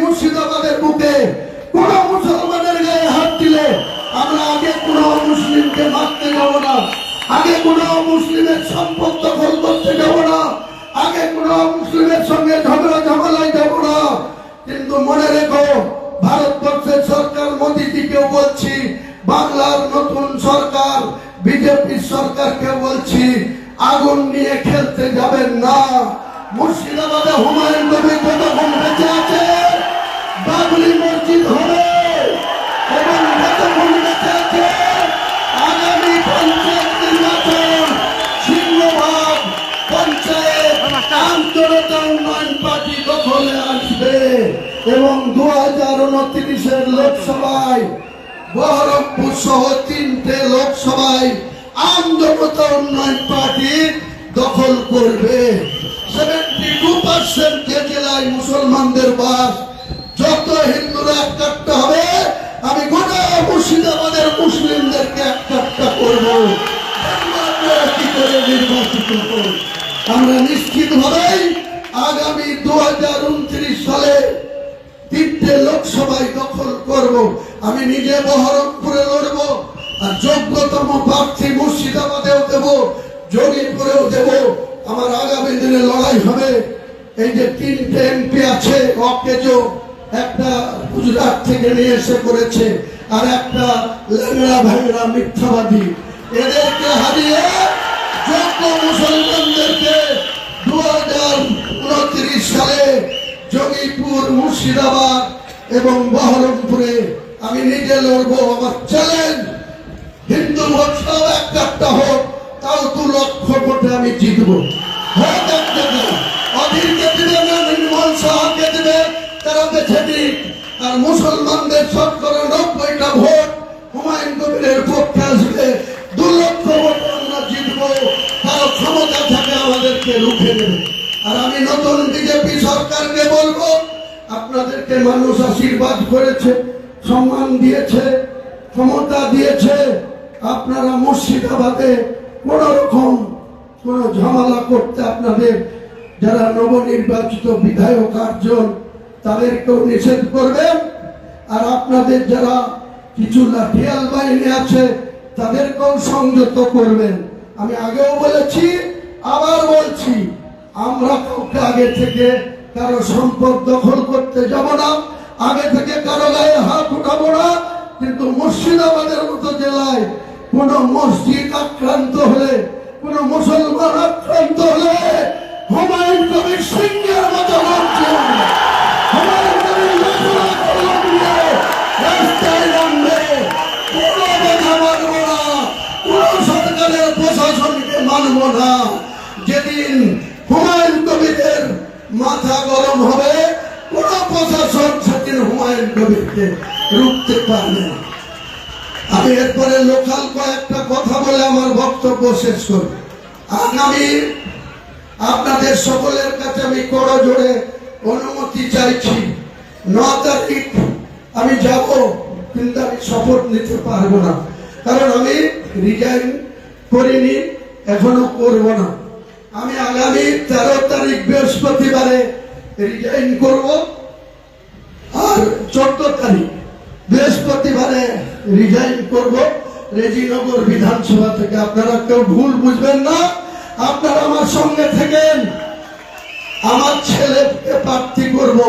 মুর্শিদাবাদের বুকে কোন মুসলমানের গায়ে হাত দিলে আমরা আগে কোন মুসলিমকে মারতে যাব না, আগে কোন মুসলিমের সম্পদ দখল করতে যাব না, আগে কোন মুসলিমের সঙ্গে ঝামেলায় যাব না। কিন্তু মনে রেখো, ভারতবর্ষের সরকার মোদীজিকেও বলছি, বাংলার নতুন সরকার বিজেপি সরকারকে বলছি, আগুন নিয়ে খেলতে যাবেন না। মুর্শিদাবাদে হুমায়ুন কবির যতক্ষণ বেঁচে আছে বাবরি মসজিদ হবে, এবং যতক্ষণ বেঁচে আছে আগামী পঞ্চায়েত নির্বাচন সিংহভাগ পঞ্চায়েত আন্তর্জাতিক উন্নয়ন পার্টি দখলে আসবে, এবং 2029-এর লোকসভায় বহরমপুর সহ 3টে লোকসভায় আন্তর্জাতিক উন্নয়ন পার্টি দখল করবে। 72% যে জেলায় মুসলমানদের বাস, যত হিন্দুরা একটা হবে, আমি গোটা মুর্শিদাবাদের মুসলিমদেরকে একটা করবো। কি করে নির্বাচিত করব? আমরা নিশ্চিত ভাবেই আগামী 2029 সালে 3টে লোকসভায় দখল করব। আমি নিজে বহরমপুরে লড়ব, আর যোগ্যতম প্রার্থী মুর্শিদাবাদেও দেব, জঙ্গিপুরেও দেব। আমার আগামী দিনে লড়াই হবে। এই যে 3টে এমপি আছে, অকেজো, একটা গুজরাট থেকে নিয়ে এসে করেছে, আর একটা ল্যাংড়া ভাঙড়া মিথ্যাবাদী, এদেরকে হারিয়ে যোগ্য মুসলমানদেরকে 2029 সালে জঙ্গিপুর, মুর্শিদাবাদ এবং বহরমপুরে আমি নিজে লড়বো। আমার চ্যালেঞ্জ, হিন্দু ভোট সব একটা হোক, তাও 2 লক্ষ ভোটে আমি জিতবো। ভোট একটা অধীরকে দিবে না, নির্মল সাহাকে দিবে, তারা বেছে দিক। আর মুসলমানদের 90টা ভোট হুমায়ুন কবিরের পক্ষে আসবে, 2 লক্ষ ভোট আমরা জিতবো। তার ক্ষমতা থাকে আমাদেরকে রুখে দেবে। আর আমি নতুন বিজেপি সরকারকে বলবো, আপনাদেরকে মানুষ আশীর্বাদ করেছে, সম্মান দিয়েছে, ক্ষমতা দিয়েছে। আপনারা মুর্শিদাবাদে কোন রকম কোন ঝামেলা করতে, আপনাদের যারা নবনির্বাচিত বিধায়ক 8 জন, তাদেরকেও নিষেধ করবেন। আর আপনাদের যারা কিছু লাঠিয়াল বাহিনী আছে, তাদেরকেও সংযত করবেন। আমি আগেও বলেছি, আবার বলছি, আমরা কাউকে আগে থেকে কারো সম্পদ দখল করতে যাব না, আগে থেকে কারো গায়ে হাত উঠাবো না। কিন্তু মুর্শিদাবাদের মতো জেলায় কোন মসজিদ আক্রান্ত হলে, কোন মুসলমান আক্রান্ত হলে হুমায়ুন কবির সিংহের মতো হুমায়ুন কবির রাস্তায় নামবে। কোনো বাধা মানব না, কোন সরকারের প্রশাসনকে মানব না। যেদিন হুমায়ুন কবিরের মাথা গরম হবে, কোন প্রশাসন সেদিন হুমায়ুন কবিরকে রুখতে পারবে না। আমি এরপরে লোকাল কয়েকটা কথা বলে আমার বক্তব্য শেষ করব। আগামী আপনাদের সকলের কাছে আমি করজোড়ে অনুমতি চাইছি, 9 তারিখ আমি যাব, কিন্তু আমি শপথ নিতে পারবো না, কারণ আমি রিজাইন করিনি, এখনো করব না। আমি আগামী 13 তারিখ বৃহস্পতিবারে রিজাইন করব, আর 14 তারিখ বৃহস্পতিবারে রিজাইন করব রেজিনগর বিধানসভা থেকে। আপনারা কেউ ভুল বুঝবেন না, আপনারা আমার সঙ্গে থাকেন। আমার ছেলেকে প্রার্থী করব,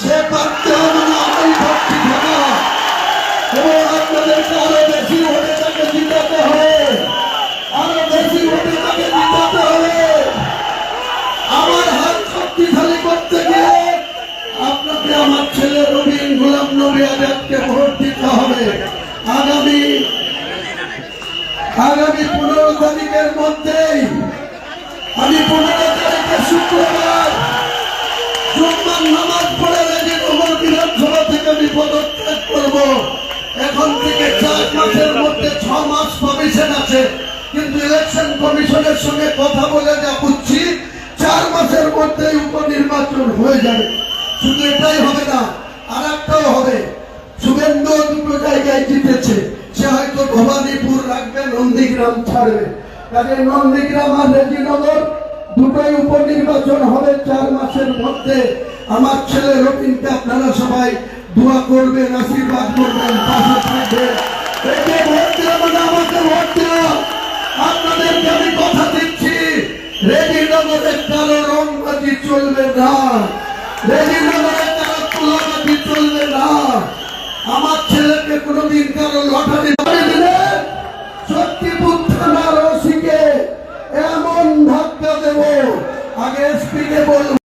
সে প্রার্থী হবে না, আমি প্রার্থী থাকা, এবং আপনাদেরকে আরো বেশি ভোটে তাকে জিতাতে হবে, আরো বেশি ভোটে তাকে জিতাতে হবে। আমার হাত শক্তিশালী করতে গিয়ে আপনাকে আমার ছেলে রবিন গোলাম নবী আজাদকে ভোট দিতে হবে। আগামী 15 তারিখের মধ্যেই, আমি 15 তারিখে শুক্রবার জুম্মার নামাজ পড়ে রেজিনগর বিধানসভা থেকে আমি পদত্যাগ করব। এখন থেকে 4 মাসের মধ্যে 6 মাস কমিশন আছে, কিন্তু ইলেকশন কমিশনের সঙ্গে কথা বলে যা বুঝছি 4 মাসের মধ্যেই উপনির্বাচন হয়ে যাবে। শুধু এটাই হবে না, আর একটাও হবে। শুভেন্দু 2 জায়গায় জিতেছে, সে হয়তো ভবানীপুর রাখবে, নন্দীগ্রাম ছাড়বে। কাজে নন্দীগ্রাম আর রেজিনগর দুটোই উপনির্বাচন হবে 4 মাসের মধ্যে। মধ্যে আমার ছেলে রবিনকে আপনারা সবাই দোয়া করবেন, আশীর্বাদ করবেন, পাশে থাকবেন। একে ভোট দেওয়া মানে আমাকে ভোট দেওয়া। আপনাদেরকে আমি কথা দিচ্ছি, রেজিনগরে কারো রংবাজি চলবে না, রেজিনগরে কারো তুলাবাজি চলবে না। আমার ছেলেকে কোনোদিন কারো লটারি